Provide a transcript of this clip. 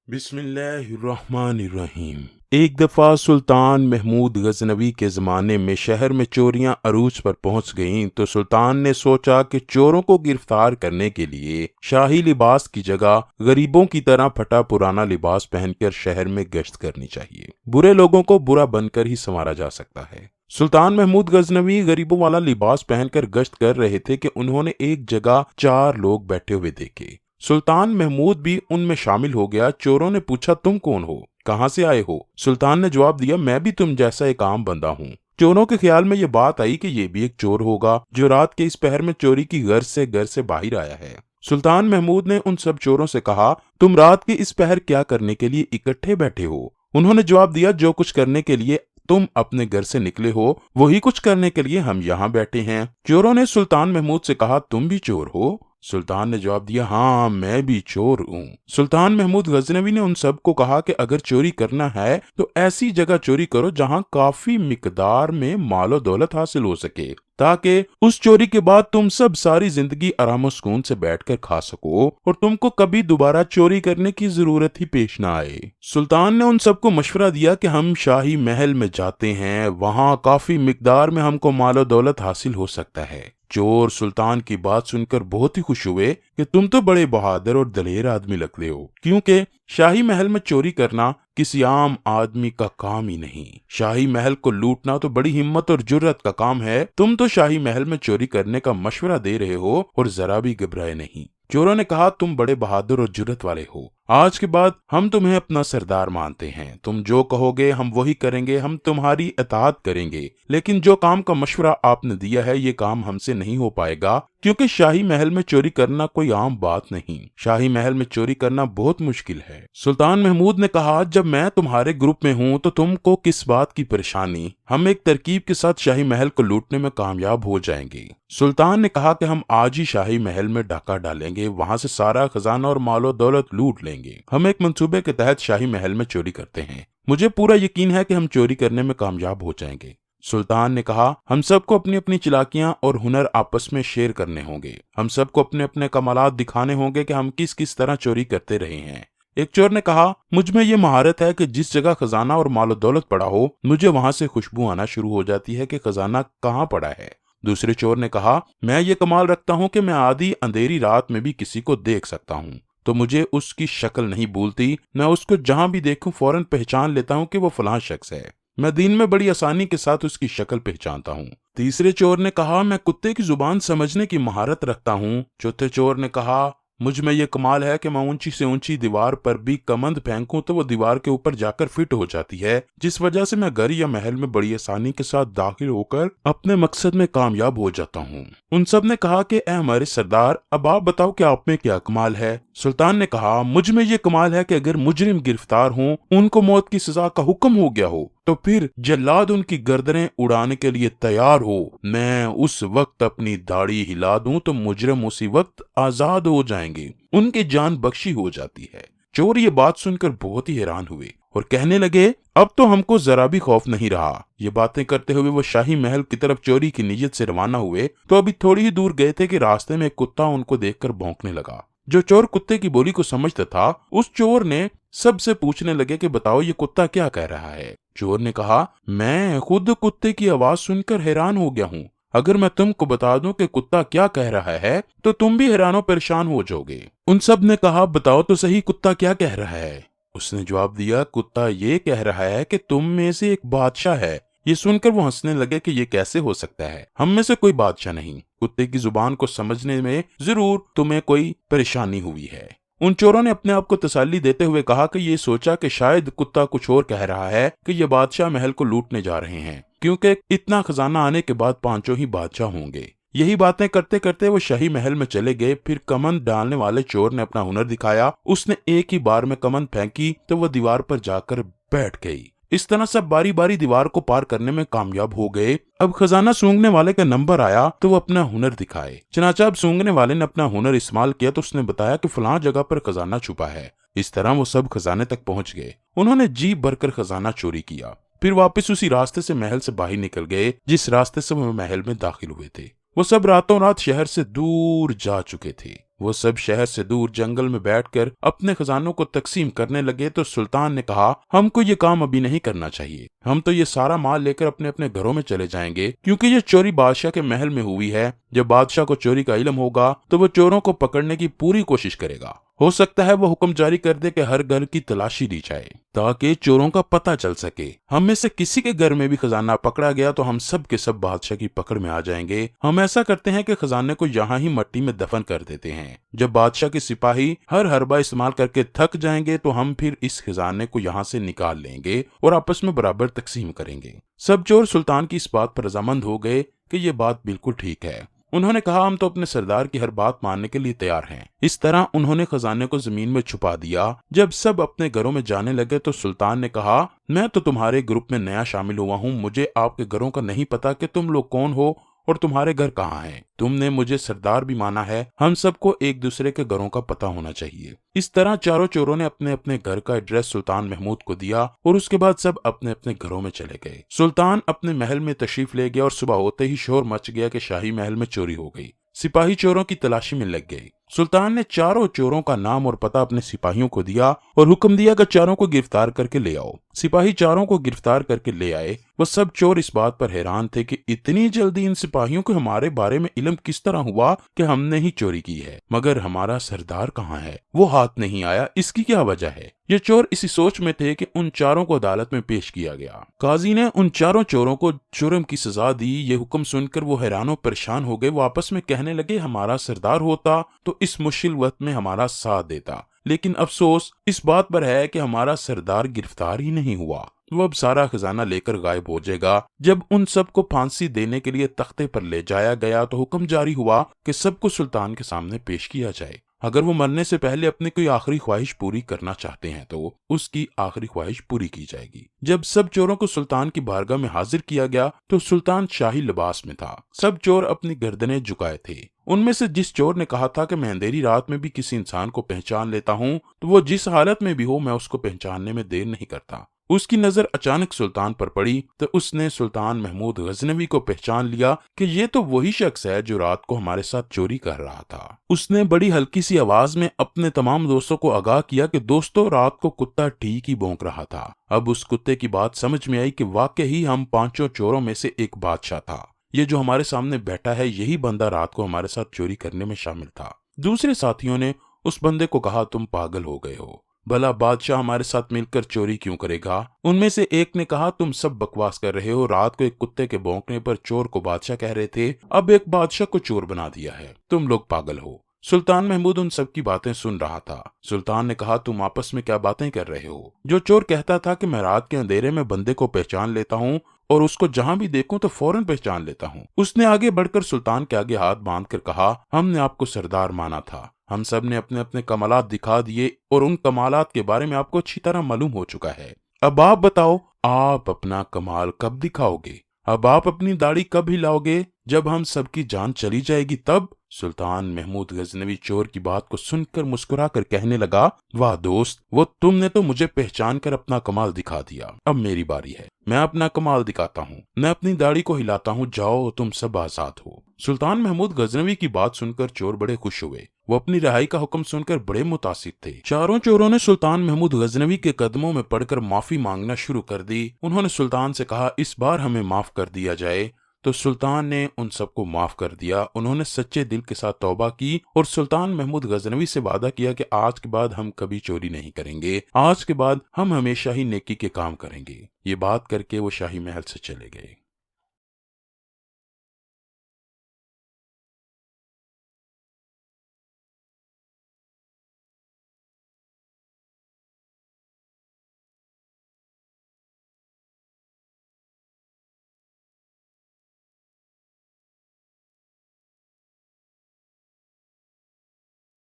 बिस्मिल्लाहिर्रहमानिर्रहीम। एक दफ़ा सुल्तान महमूद गजनवी के ज़माने में शहर में चोरियां अरूज पर पहुंच गईं तो सुल्तान ने सोचा कि चोरों को गिरफ्तार करने के लिए शाही लिबास की जगह गरीबों की तरह फटा पुराना लिबास पहनकर शहर में गश्त करनी चाहिए। बुरे लोगों को बुरा बनकर ही संवारा जा सकता है। सुल्तान महमूद गजनवी गरीबों वाला लिबास पहनकर गश्त कर रहे थे कि उन्होंने एक जगह 4 लोग बैठे हुए देखे। सुल्तान महमूद भी उनमें शामिल हो गया। चोरों ने पूछा, तुम कौन हो, कहाँ से आए हो? सुल्तान ने जवाब दिया, मैं भी तुम जैसा एक आम बंदा हूँ। चोरों के ख्याल में ये बात आई कि ये भी एक चोर होगा जो रात के इस पहर में चोरी की घर से बाहर आया है। सुल्तान महमूद ने उन सब चोरों से कहा, तुम रात के इस पहर क्या करने के लिए इकट्ठे बैठे हो? उन्होंने जवाब दिया, जो कुछ करने के लिए तुम अपने घर से निकले हो वही कुछ करने के लिए हम यहाँ बैठे हैं। चोरों ने सुल्तान महमूद से कहा, तुम भी चोर हो? सुल्तान ने जवाब दिया, हाँ मैं भी चोर हूँ। सुल्तान महमूद गजनवी ने उन सब को कहा कि अगर चोरी करना है तो ऐसी जगह चोरी करो जहाँ काफी मिकदार में मालो दौलत हासिल हो सके, ताकि उस चोरी के बाद तुम सब सारी जिंदगी आराम सुकून से बैठकर खा सको और तुमको कभी दोबारा चोरी करने की जरूरत ही पेश ना आए। सुल्तान ने उन सबको मशवरा दिया कि हम शाही महल में जाते हैं, वहाँ काफी मिकदार में हमको मालो दौलत हासिल हो सकता है। चोर सुल्तान की बात सुनकर बहुत ही खुश हुए कि तुम तो बड़े बहादुर और दलेर आदमी लगते हो, क्योंकि शाही महल में चोरी करना किसी आम आदमी का काम ही नहीं। शाही महल को लूटना तो बड़ी हिम्मत और जुर्रत का काम है। तुम तो शाही महल में चोरी करने का मशवरा दे रहे हो और जरा भी घबराए नहीं। चोरों ने कहा, तुम बड़े बहादुर और जुर्रत वाले हो, आज के बाद हम तुम्हें अपना सरदार मानते हैं। तुम जो कहोगे हम वही करेंगे, हम तुम्हारी इताअत करेंगे। लेकिन जो काम का मशवरा आपने दिया है ये काम हमसे नहीं हो पाएगा, क्योंकि शाही महल में चोरी करना कोई आम बात नहीं। शाही महल में चोरी करना बहुत मुश्किल है। सुल्तान महमूद ने कहा, जब मैं तुम्हारे ग्रुप में हूँ तो तुमको किस बात की परेशानी? हम एक तरकीब के साथ शाही महल को लूटने में कामयाब हो जाएंगे। सुल्तान ने कहा कि हम आज ही शाही महल में डाका डालेंगे, वहां से सारा खजाना और मालो दौलत लूट लेंगे। हम एक मंसूबे के तहत शाही महल में चोरी करते हैं। मुझे पूरा यकीन है कि हम चोरी करने में कामयाब हो जाएंगे। सुल्तान ने कहा, हम सबको अपनी अपनी चालाकियां और हुनर आपस में शेयर करने होंगे। हम सबको अपने अपने कमालात दिखाने होंगे कि हम किस किस तरह चोरी करते रहे हैं। एक चोर ने कहा, मुझ में ये महारत है कि जिस जगह खजाना और मालो दौलत पड़ा हो मुझे वहां से खुशबू आना शुरू हो जाती है कि खजाना कहाँ पड़ा है। दूसरे चोर ने कहा, मैं ये कमाल रखता हूँ कि मैं आधी अंधेरी रात में भी किसी को देख सकता हूँ तो मुझे उसकी शक्ल नहीं भूलती। मैं उसको जहां भी देखूं फौरन पहचान लेता हूँ कि वो फलां शख्स है। मैं दिन में बड़ी आसानी के साथ उसकी शक्ल पहचानता हूँ। तीसरे चोर ने कहा, मैं कुत्ते की जुबान समझने की महारत रखता हूँ। चौथे चोर ने कहा, मुझ में ये कमाल है कि मैं ऊंची से ऊंची दीवार पर भी कमंद फेंकूं तो वो दीवार के ऊपर जाकर फिट हो जाती है, जिस वजह से मैं घर या महल में बड़ी आसानी के साथ दाखिल होकर अपने मकसद में कामयाब हो जाता हूँ। उन सब ने कहा कि ए हमारे सरदार, अब आप बताओ कि आप में क्या कमाल है? सुल्तान ने कहा, मुझ में ये कमाल है कि अगर मुजरिम गिरफ्तार हों, उनको मौत की सजा का हुक्म हो गया हो तो फिर जल्लाद उनकी गर्दनें उड़ाने के लिए तैयार हो, मैं उस वक्त अपनी दाढ़ी हिला दूं तो मुजरिम उसी वक्त आजाद हो जाएंगे, उनकी जान बख्शी हो जाती है। चोर ये बात सुनकर बहुत ही हैरान हुए और कहने लगे, अब तो हमको जरा भी खौफ नहीं रहा। ये बातें करते हुए वो शाही महल की तरफ चोरी की नीयत से रवाना हुए तो अभी थोड़ी ही दूर गए थे कि रास्ते में एक कुत्ता उनको देखकर भौंकने लगा। जो चोर कुत्ते की बोली को समझता था उस चोर ने सबसे पूछने लगे कि बताओ ये कुत्ता क्या कह रहा है। चोर ने कहा, मैं खुद कुत्ते की आवाज सुनकर हैरान हो गया हूँ। अगर मैं तुमको बता दूं कि कुत्ता क्या कह रहा है तो तुम भी हैरानो परेशान हो जाओगे। उन सब ने कहा, बताओ तो सही कुत्ता क्या कह रहा है। उसने जवाब दिया, कुत्ता ये कह रहा है कि तुम में से एक बादशाह है। ये सुनकर वो हंसने लगे कि ये कैसे हो सकता है, हम में से कोई बादशाह नहीं। कुत्ते की जुबान को समझने में जरूर तुम्हें कोई परेशानी हुई है। उन चोरों ने अपने आप को तसल्ली देते हुए कहा कि ये सोचा कि शायद कुत्ता कुछ और कह रहा है कि ये बादशाह महल को लूटने जा रहे हैं, क्योंकि इतना खजाना आने के बाद 5 ही बादशाह होंगे। यही बातें करते करते वो शाही महल में चले गए। फिर कमंद डालने वाले चोर ने अपना हुनर दिखाया। उसने एक ही बार में कमंद फेंकी तो वो दीवार पर जाकर बैठ गई। इस तरह सब बारी बारी दीवार को पार करने में कामयाब हो गए। अब खजाना सूंघने वाले का नंबर आया तो वो अपना हुनर दिखाए। चनाचा अब सूंघने वाले ने अपना हुनर इस्तेमाल किया तो उसने बताया कि फलां जगह पर खजाना छुपा है। इस तरह वो सब खजाने तक पहुंच गए। उन्होंने जी भरकर खजाना चोरी किया, फिर वापस उसी रास्ते से महल से बाहर निकल गए जिस रास्ते से वो महल में दाखिल हुए थे। वो सब रातों रात शहर से दूर जा चुके थे। وہ سب شہر سے دور جنگل میں بیٹھ کر اپنے خزانوں کو تقسیم کرنے لگے تو سلطان نے کہا ہم کو یہ کام ابھی نہیں کرنا چاہیے، ہم تو یہ سارا مال لے کر اپنے اپنے گھروں میں چلے جائیں گے، کیونکہ یہ چوری بادشاہ کے محل میں ہوئی ہے۔ جب بادشاہ کو چوری کا علم ہوگا تو وہ چوروں کو پکڑنے کی پوری کوشش کرے گا، ہو سکتا ہے وہ حکم جاری کر دے کہ ہر گھر کی تلاشی لی جائے تاکہ چوروں کا پتہ چل سکے۔ ہم میں سے کسی کے گھر میں بھی خزانہ پکڑا گیا تو ہم سب کے سب بادشاہ کی پکڑ میں آ جائیں گے۔ ہم ایسا کرتے ہیں کہ خزانے کو یہاں ہی مٹی میں دفن کر دیتے ہیں، جب بادشاہ کے سپاہی ہر حربہ استعمال کر کے تھک جائیں گے تو ہم پھر اس خزانے کو یہاں سے نکال لیں گے اور آپس میں برابر تقسیم کریں گے۔ سب چور سلطان کی اس بات پر رضامند ہو گئے کہ یہ بات بالکل ٹھیک ہے۔ انہوں نے کہا ہم تو اپنے سردار کی ہر بات ماننے کے لیے تیار ہیں۔ اس طرح انہوں نے خزانے کو زمین میں چھپا دیا۔ جب سب اپنے گھروں میں جانے لگے تو سلطان نے کہا میں تو تمہارے گروپ میں نیا شامل ہوا ہوں، مجھے آپ کے گھروں کا نہیں پتا کہ تم لوگ کون ہو اور تمہارے گھر کہاں ہیں۔ تم نے مجھے سردار بھی مانا ہے، ہم سب کو ایک دوسرے کے گھروں کا پتہ ہونا چاہیے۔ اس طرح چاروں چوروں نے اپنے اپنے گھر کا ایڈریس سلطان محمود کو دیا اور اس کے بعد سب اپنے اپنے گھروں میں چلے گئے۔ سلطان اپنے محل میں تشریف لے گیا اور صبح ہوتے ہی شور مچ گیا کہ شاہی محل میں چوری ہو گئی۔ سپاہی چوروں کی تلاشی میں لگ گئے۔ سلطان نے چاروں چوروں کا نام اور پتہ اپنے سپاہیوں کو دیا اور حکم دیا کہ چاروں کو گرفتار کر کے لے آؤ۔ سپاہی چاروں کو گرفتار کر کے لے آئے۔ وہ سب چور اس بات پر حیران تھے کہ اتنی جلدی ان سپاہیوں کو ہمارے بارے میں علم کس طرح ہوا کہ ہم نے ہی چوری کی ہے، مگر ہمارا سردار کہاں ہے؟ وہ ہاتھ نہیں آیا، اس کی کیا وجہ ہے؟ یہ چور اسی سوچ میں تھے کہ ان چاروں کو عدالت میں پیش کیا گیا۔ قاضی نے ان چاروں چوروں کو جرم کی سزا دی۔ یہ حکم سن کر وہ حیران و پریشان ہو گئے۔ وہ آپس میں کہنے لگے ہمارا سردار ہوتا تو اس مشکل وقت میں ہمارا ساتھ دیتا، لیکن افسوس اس بات پر ہے کہ ہمارا سردار گرفتار ہی نہیں ہوا۔ وہ اب سارا خزانہ لے کر غائب ہو جائے گا۔ جب ان سب کو پھانسی دینے کے لیے تختے پر لے جایا گیا تو حکم جاری ہوا کہ سب کو سلطان کے سامنے پیش کیا جائے۔ اگر وہ مرنے سے پہلے اپنی کوئی آخری خواہش پوری کرنا چاہتے ہیں تو اس کی آخری خواہش پوری کی جائے گی۔ جب سب چوروں کو سلطان کی بارگاہ میں حاضر کیا گیا تو سلطان شاہی لباس میں تھا۔ سب چور اپنی گردنیں جھکائے تھے۔ ان میں سے جس چور نے کہا تھا کہ میں اندھیری رات میں بھی کسی انسان کو پہچان لیتا ہوں تو وہ جس حالت میں بھی ہو میں اس کو پہچاننے میں دیر نہیں کرتا۔ اس کی نظر اچانک سلطان پر پڑی تو اس نے سلطان محمود غزنوی کو پہچان لیا کہ یہ تو وہی شخص ہے جو رات کو ہمارے ساتھ چوری کر رہا تھا۔ اس نے بڑی ہلکی سی آواز میں اپنے تمام دوستوں کو آگاہ کیا کہ دوستوں رات کو کتا ٹھیک ہی بھونک رہا تھا۔ اب اس کتے کی بات سمجھ میں آئی کہ واقعی ہم پانچوں چوروں میں سے ایک بادشاہ تھا۔ یہ جو ہمارے سامنے بیٹھا ہے یہی بندہ رات کو ہمارے ساتھ چوری کرنے میں شامل تھا۔ دوسرے ساتھیوں نے اس بندے کو کہا تم پاگل ہو گئے ہو، بھلا بادشاہ ہمارے ساتھ مل کر چوری کیوں کرے گا؟ ان میں سے ایک نے کہا تم سب بکواس کر رہے ہو، رات کو ایک کتے کے بھونکنے پر چور کو بادشاہ کہہ رہے تھے، اب ایک بادشاہ کو چور بنا دیا ہے، تم لوگ پاگل ہو۔ سلطان محمود ان سب کی باتیں سن رہا تھا۔ سلطان نے کہا تم آپس میں کیا باتیں کر رہے ہو؟ جو چور کہتا تھا کہ میں رات کے اندھیرے میں بندے کو پہچان لیتا ہوں اور اس کو جہاں بھی دیکھوں تو فوراً پہچان لیتا ہوں، اس نے آگے بڑھ کر سلطان کے آگے ہاتھ باندھ کر کہا ہم نے آپ کو سردار مانا تھا، ہم سب نے اپنے اپنے کمالات دکھا دیے اور ان کمالات کے بارے میں آپ کو اچھی طرح معلوم ہو چکا ہے۔ اب آپ بتاؤ آپ اپنا کمال کب دکھاؤ گے؟ اب آپ اپنی داڑھی کب ہلاؤ گے؟ جب ہم سب کی جان چلی جائے گی تب؟ سلطان محمود غزنوی چور کی بات کو سن کر مسکرا کر کہنے لگا واہ دوست، وہ تم نے تو مجھے پہچان کر اپنا کمال دکھا دیا، اب میری باری ہے، میں اپنا کمال دکھاتا ہوں، میں اپنی داڑھی کو ہلاتا ہوں، جاؤ تم سب آزاد ہو۔ سلطان محمود غزنوی کی بات سن کر چور بڑے خوش ہوئے۔ وہ اپنی رہائی کا حکم سن کر بڑے متاثر تھے۔ چاروں چوروں نے سلطان محمود غزنوی کے قدموں میں پڑ کر معافی مانگنا شروع کر دی۔ انہوں نے سلطان سے کہا اس بار ہمیں معاف کر دیا جائے، تو سلطان نے ان سب کو معاف کر دیا۔ انہوں نے سچے دل کے ساتھ توبہ کی اور سلطان محمود غزنوی سے وعدہ کیا کہ آج کے بعد ہم کبھی چوری نہیں کریں گے، آج کے بعد ہم ہمیشہ ہی نیکی کے کام کریں گے۔ یہ بات کر کے وہ شاہی محل سے چلے گئے۔